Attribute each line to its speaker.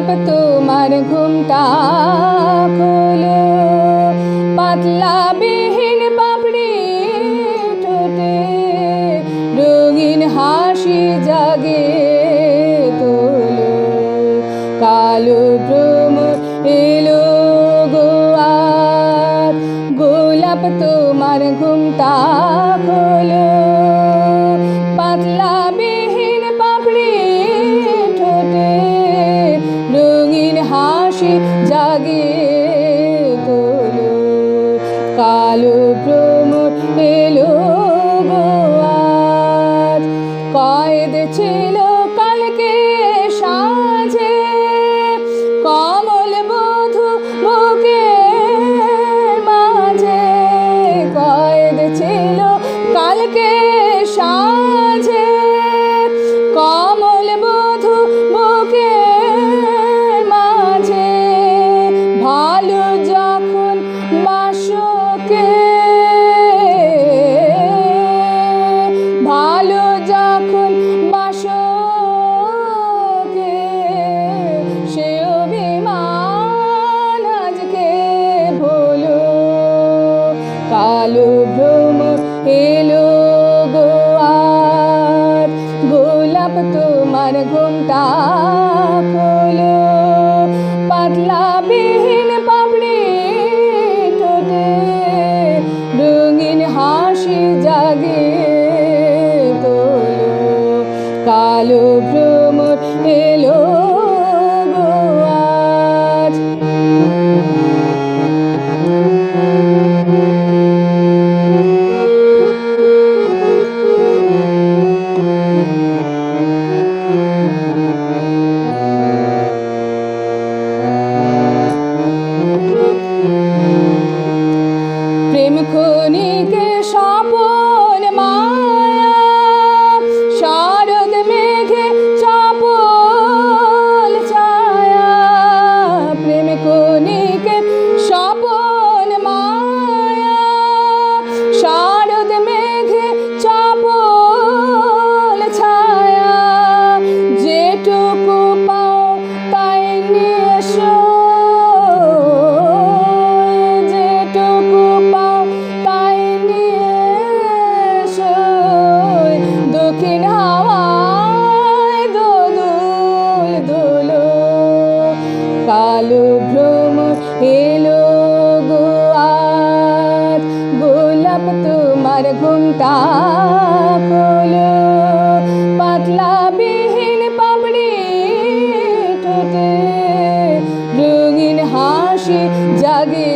Speaker 1: গোলাপ তোমার ঘুমটা খোলো, পাতলা বিহীন পাপড়ি ঠোঁটে রঙিন হাসি জাগে তোলো। কালো ভ্রমর এলো গো আজ, গোলাপ তোমার ঘুমটা খোলো, পাতলা বিহীন পাপড়ি ঠোঁটে রঙিন হাসি জাগে তোলো। কালো ভ্রমর এলো গো আজ, কয়েদ ছিল কালকে সাঁঝে কমল বধূ বুকের মাঝে। কয়েদ ছিল কালকে সাঁঝে কমল বধূ বুকের মাঝে। ভালো যখন বাসকে, ভালো যখন বাসকে, সে অভিমান আজকে ভোলো। কালো ভ্রমর এলো গো আজ, গোলাপ তোমার ঘুমটা খোলো, পাতলা বিহীন পাপড়ি ঠোঁটে রঙিন হাসি জাগে তোলো। কালো ভ্রমর এলো গো আজ। প্রেম ক্ষণিকে স্বপন মায়া, শারদ মেঘে চপল ছায়া। প্রেম ক্ষণিকে স্বপন মায়া, শারদ মেঘে চপল ছায়া। যেটুকু পাও তাই নিয়ে এসো, যেটুকু পাও তাই নিয়ে এসো। দক্ষিণ হাওয়ায় দোদুল দোলো। কালো ভ্রমর এলো গো আজ, গোলাপ তোমার ঘুমটা খোলো, পাতলা বিহীন পাপড়ি ঠোঁটে রঙিন হাসি জাগে